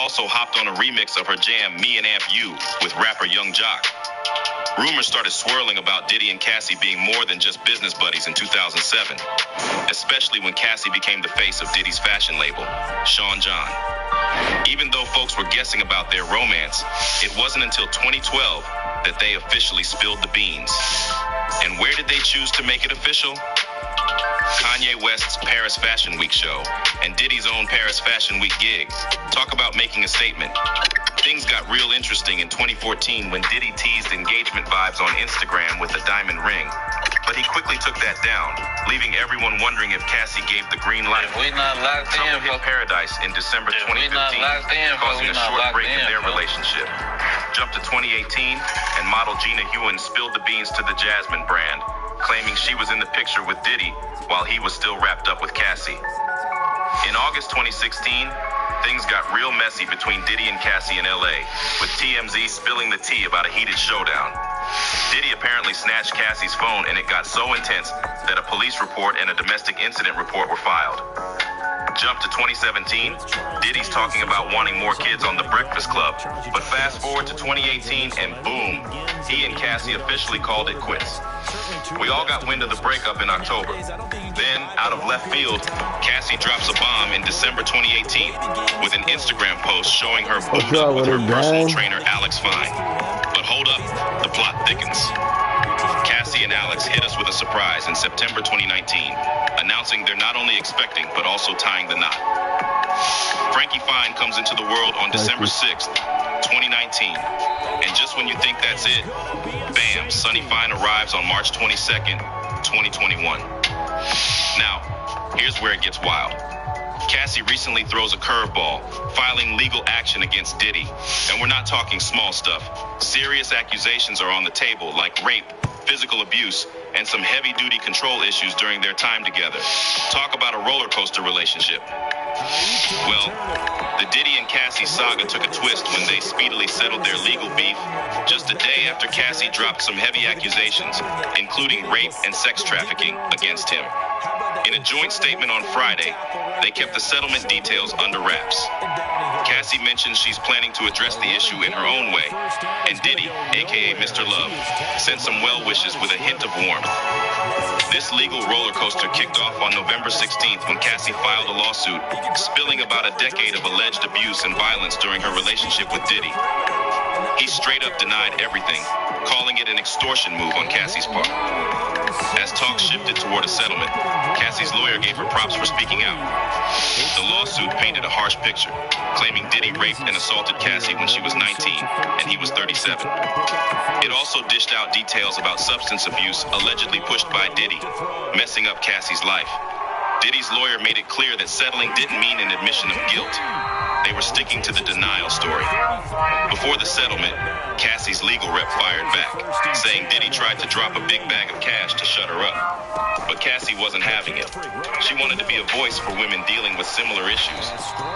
also hopped on a remix of her jam Me and Amp U with rapper Young Jock. Rumors started swirling about Diddy and Cassie being more than just business buddies in 2007, especially when Cassie became the face of Diddy's fashion label, Sean John. Even though folks were guessing about their romance, it wasn't until 2012 that they officially spilled the beans. And where did they choose to make it official? Kanye West's Paris Fashion Week show and Diddy's own Paris Fashion Week gig. Talk about making a statement. Things got real interesting in 2014 when Diddy teased engagement vibes on Instagram with a diamond ring. But he quickly took that down, leaving everyone wondering if Cassie gave the green light. Someone hit paradise in December 2015, causing a short break in their relationship. Jump to 2018, and model Gina Hewen spilled the beans to the Jasmine brand, claiming she was in the picture with Diddy while he was still wrapped up with Cassie. In August 2016, things got real messy between Diddy and Cassie in LA, with TMZ spilling the tea about a heated showdown. Diddy apparently snatched Cassie's phone, and it got so intense that a police report and a domestic incident report were filed. Jump to 2017, Diddy's talking about wanting more kids on The Breakfast Club. But fast forward to 2018, and boom, he and Cassie officially called it quits. We all got wind of the breakup in October. Then, out of left field, Cassie drops a bomb in December 2018 with an Instagram post showing her booed up with her personal trainer, Alex Fine. But hold up, the plot thickens. Cassie and Alex hit us with a surprise in September 2019, announcing they're not only expecting, but also tying the knot. Frankie Fine comes into the world on December 6th, 2019. And just when you think that's it, bam, Sonny Fine arrives on March 22nd, 2021. Now, here's where it gets wild. Cassie recently throws a curveball, filing legal action against Diddy. And we're not talking small stuff. Serious accusations are on the table, like rape, physical abuse, and some heavy-duty control issues during their time together. Talk about a roller coaster relationship. Well, the Diddy and Cassie saga took a twist when they speedily settled their legal beef just a day after Cassie dropped some heavy accusations, including rape and sex trafficking, against him. In a joint statement on Friday, they kept the settlement details under wraps. Cassie mentions she's planning to address the issue in her own way, and Diddy, aka Mr. Love, sent some well wishes with a hint of warmth. This legal roller coaster kicked off on November 16th when Cassie filed a lawsuit spilling about a decade of alleged abuse and violence during her relationship with Diddy. He straight up denied everything, calling it an extortion move on Cassie's part. As talks shifted toward a settlement, Cassie's lawyer gave her props for speaking out. The lawsuit painted a harsh picture, claiming Diddy raped and assaulted Cassie when she was 19 and he was 37. It also dished out details about substance abuse allegedly pushed by Diddy, messing up Cassie's life. Diddy's lawyer made it clear that settling didn't mean an admission of guilt. They were sticking to the denial story. Before the settlement, Cassie's legal rep fired back, saying Diddy tried to drop a big bag of cash to shut her up. But Cassie wasn't having it. She wanted to be a voice for women dealing with similar issues,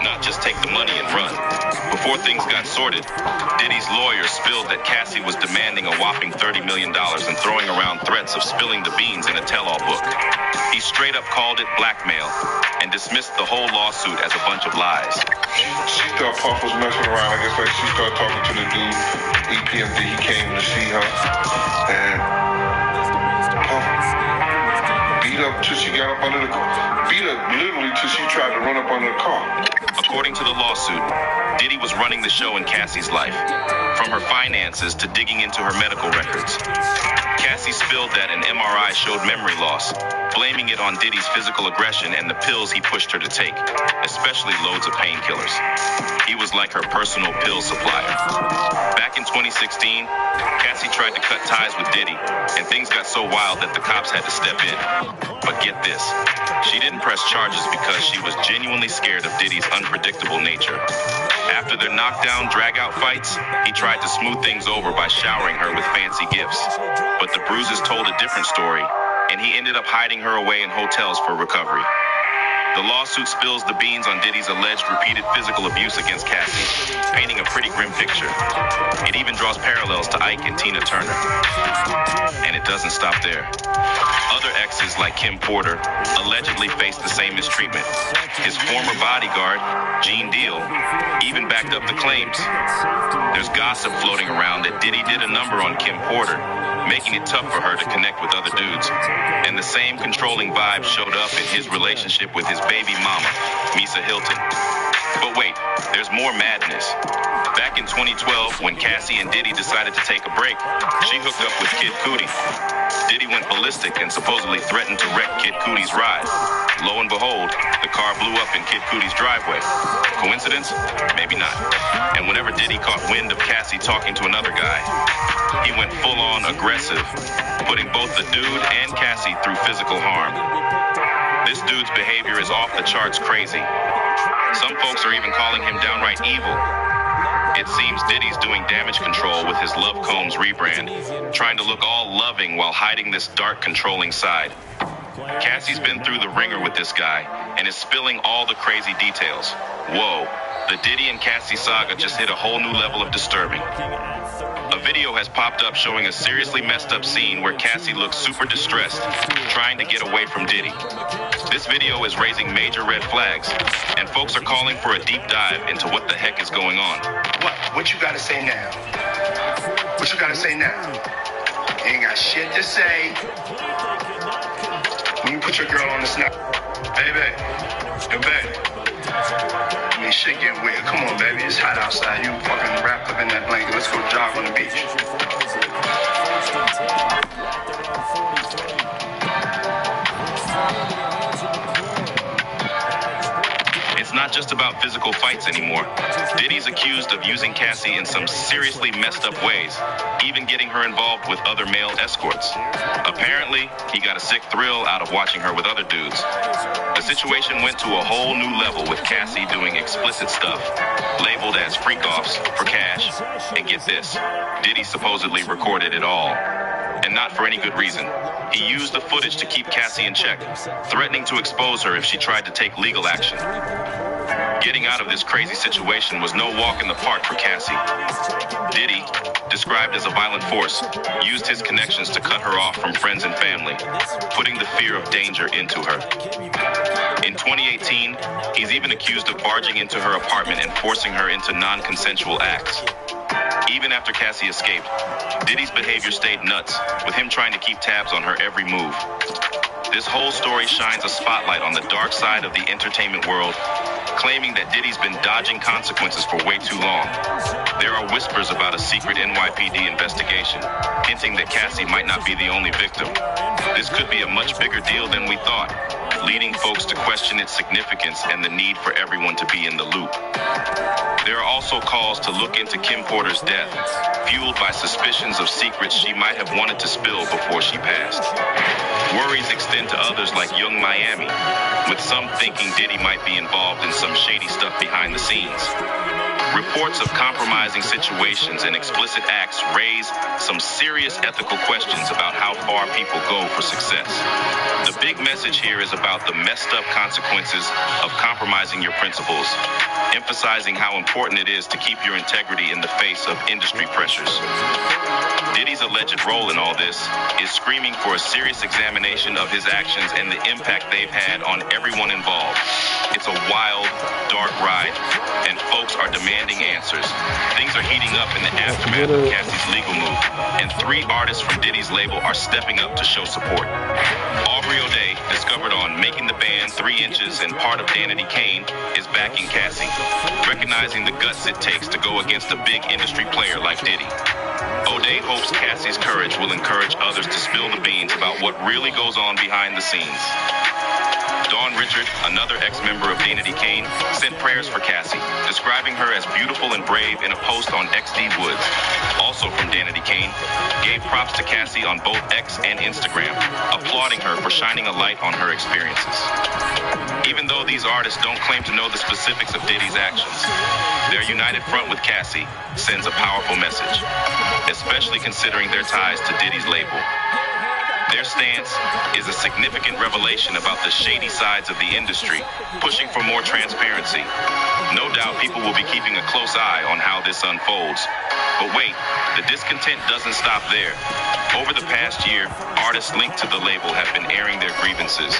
not just take the money and run. Before things got sorted, Diddy's lawyer spilled that Cassie was demanding a whopping $30 million and throwing around threats of spilling the beans in a tell-all book. He straight up called it blackmail and dismissed the whole lawsuit as a bunch of lies. She thought Puff was messing around. I guess like she started talking to the dude, EPMD. He came to see her, and Puff beat up till she got up under the car. Beat her literally till she tried to run up under the car. According to the lawsuit, Diddy was running the show in Cassie's life, from her finances to digging into her medical records. Cassie spilled that an MRI showed memory loss, blaming it on Diddy's physical aggression and the pills he pushed her to take, especially loads of painkillers. He was like her personal pill supplier. Back in 2016, Cassie tried to cut ties with Diddy, and things got so wild that the cops had to step in. But get this, she didn't press charges because she was genuinely scared of Diddy's unpredictable nature. After their knockdown, drag-out fights, he tried to smooth things over by showering her with fancy gifts. But the bruises told a different story, and he ended up hiding her away in hotels for recovery. The lawsuit spills the beans on Diddy's alleged repeated physical abuse against Cassie, painting a pretty grim picture. It even draws parallels to Ike and Tina Turner. And it doesn't stop there. Other exes like Kim Porter allegedly faced the same mistreatment. His former bodyguard, Gene Deal, even backed backed up the claims. There's gossip floating around that Diddy did a number on Kim Porter, making it tough for her to connect with other dudes. And the same controlling vibe showed up in his relationship with his baby mama, Misa Hilton. But wait, there's more madness. Back in 2012, when Cassie and Diddy decided to take a break, she hooked up with Kid Cudi. Diddy went ballistic and supposedly threatened to wreck Kid Cudi's ride. Lo and behold, the car blew up in Kid Cudi's driveway. Coincidence? Maybe not. And whenever Diddy caught wind of Cassie talking to another guy, he went full-on aggressive, putting both the dude and Cassie through physical harm. This dude's behavior is off the charts crazy. Some folks are even calling him downright evil. It seems Diddy's doing damage control with his Love Combs rebrand, trying to look all loving while hiding this dark, controlling side. Cassie's been through the ringer with this guy and is spilling all the crazy details. Whoa, the Diddy and Cassie saga just hit a whole new level of disturbing. A video has popped up showing a seriously messed up scene where Cassie looks super distressed, trying to get away from Diddy. This video is raising major red flags, and folks are calling for a deep dive into what the heck is going on. What you gotta say now? What you gotta say now? You ain't got shit to say. When you put your girl on the snap, baby, yo, baby. I mean, shit get weird. Come on, baby. It's hot outside. You fucking wrapped up in that blanket. Let's go jog on the beach. It's not just about physical fights anymore. Diddy's accused of using Cassie in some seriously messed up ways, even getting her involved with other male escorts. Apparently, he got a sick thrill out of watching her with other dudes. The situation went to a whole new level with Cassie doing explicit stuff, labeled as freak-offs for cash. And get this, Diddy supposedly recorded it all. And not for any good reason. He used the footage to keep Cassie in check, threatening to expose her if she tried to take legal action. Getting out of this crazy situation was no walk in the park for Cassie. Diddy, described as a violent force, used his connections to cut her off from friends and family, putting the fear of danger into her. In 2018, he's even accused of barging into her apartment and forcing her into non-consensual acts. Even after Cassie escaped, Diddy's behavior stayed nuts, with him trying to keep tabs on her every move. This whole story shines a spotlight on the dark side of the entertainment world, claiming that Diddy's been dodging consequences for way too long. There are whispers about a secret NYPD investigation, hinting that Cassie might not be the only victim. This could be a much bigger deal than we thought, leading folks to question its significance and the need for everyone to be in the loop. There are also calls to look into Kim Porter's death, fueled by suspicions of secrets she might have wanted to spill before she passed. Worries extend to others like Young Miami, with some thinking Diddy might be involved in some shady stuff behind the scenes. Reports of compromising situations and explicit acts raise some serious ethical questions about how far people go for success. The big message here is about the messed up consequences of compromising your principles, emphasizing how important it is to keep your integrity in the face of industry pressures. Diddy's alleged role in all this is screaming for a serious examination of his actions and the impact they've had on everyone involved. It's a wild, dark ride, and folks are demanding answers. Things are heating up in the aftermath of Cassie's legal move, and 3 artists from Diddy's label are stepping up to show support. Aubrey O'Day, discovered on Making the Band 3 Inches and part of Danity Kane, is backing Cassie, recognizing the guts it takes to go against a big industry player like Diddy. O'Day hopes Cassie's courage will encourage others to spill the beans about what really goes on behind the scenes. Dawn Richard, another ex-member of Danity Kane, sent prayers for Cassie, describing her as beautiful and brave in a post on XD Woods. Also from Danity Kane, gave props to Cassie on both X and Instagram, applauding her for shining a light on her experiences. Even though these artists don't claim to know the specifics of Diddy's actions, their united front with Cassie sends a powerful message, especially considering their ties to Diddy's label. Their stance is a significant revelation about the shady sides of the industry, pushing for more transparency. No doubt people will be keeping a close eye on how this unfolds. But wait, the discontent doesn't stop there. Over the past year, artists linked to the label have been airing their grievances,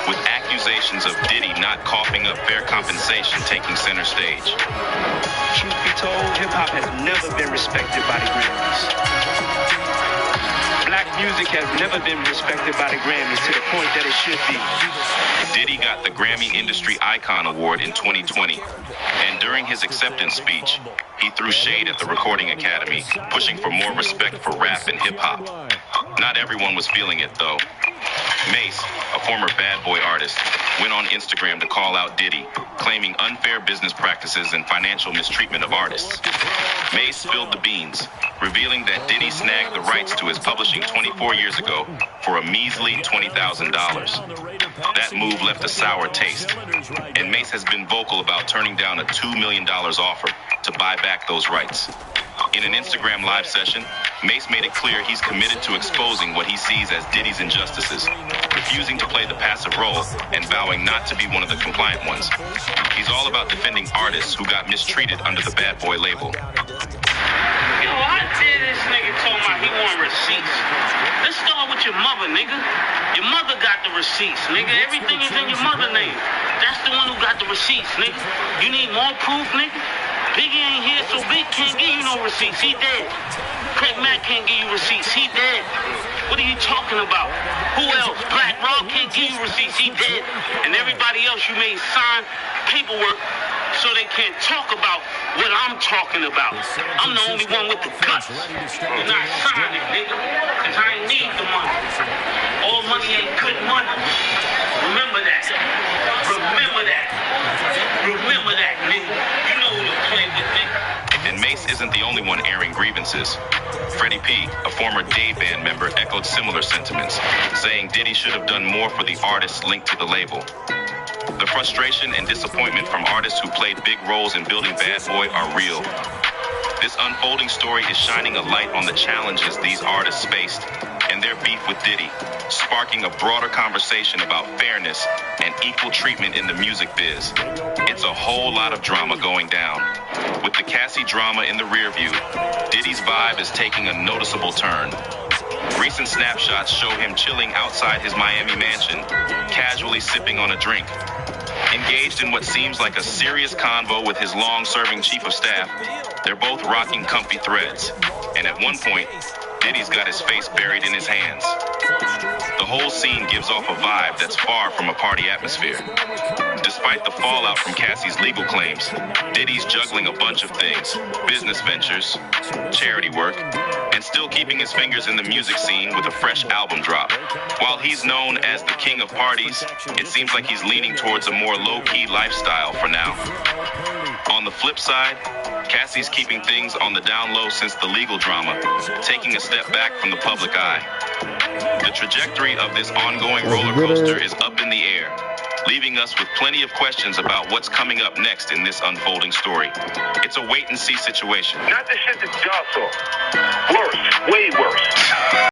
with accusations of Diddy not coughing up fair compensation taking center stage. hip-hop has never been respected by the Grammys. Black music has never been respected by the Grammys to the point that it should be. Diddy got the Grammy Industry Icon Award in 2020, and during his acceptance speech, he threw shade at the Recording Academy, pushing for more respect for rap and hip-hop. Not everyone was feeling it, though. Mace, a former bad boy artist, went on Instagram to call out Diddy, claiming unfair business practices and financial mistreatment of artists. Mace spilled the beans, revealing that Diddy snagged the rights to his publishing 24 years ago for a measly $20,000. That move left a sour taste, and Mace has been vocal about turning down a $2 million offer to buy back those rights. In an Instagram live session, Mace made it clear he's committed to exposing what he sees as Diddy's injustices, refusing to play the passive role and vowing not to be one of the compliant ones. He's all about defending artists who got mistreated under the bad boy label. Yo, I did this nigga told me he want receipts. Let's start with your mother, nigga. Your mother got the receipts, nigga. Everything is in your mother's name. That's the one who got the receipts, nigga. You need more proof, nigga? Biggie ain't here, so Big can't give you no receipts. He dead. Craig Mack can't give you receipts. He dead. What are you talking about? Who else? Black Rob can't give you receipts. He dead. And everybody else you made sign paperwork so they can't talk about what I'm talking about. I'm the only one with the guts. You're not signing, nigga, because I ain't need the money. All money ain't good money. Remember that. Remember that. Remember that, nigga. You know who to play with, nigga. And Mace isn't the only one airing grievances. Freddie P, a former Day Band member, echoed similar sentiments, saying Diddy should have done more for the artists linked to the label. The frustration and disappointment from artists who played big roles in building Bad Boy are real. This unfolding story is shining a light on the challenges these artists faced and their beef with Diddy, sparking a broader conversation about fairness and equal treatment in the music biz. It's a whole lot of drama going down. With the Cassie drama in the rear view, Diddy's vibe is taking a noticeable turn. Recent snapshots show him chilling outside his Miami mansion, casually sipping on a drink. Engaged in what seems like a serious convo with his long-serving chief of staff, they're both rocking comfy threads. And at one point, Diddy's got his face buried in his hands. The whole scene gives off a vibe that's far from a party atmosphere. Despite the fallout from Cassie's legal claims, Diddy's juggling a bunch of things: business ventures, charity work, and still keeping his fingers in the music scene with a fresh album drop. While he's known as the king of parties, it seems like he's leaning towards a more low-key lifestyle for now. On the flip side, Cassie's keeping things on the down low since the legal drama, taking a step back from the public eye. The trajectory of this ongoing roller coaster is up in the air, leaving us with plenty of questions about what's coming up next in this unfolding story. It's a wait-and-see situation. Not the shit that y'all saw. Worse, way worse.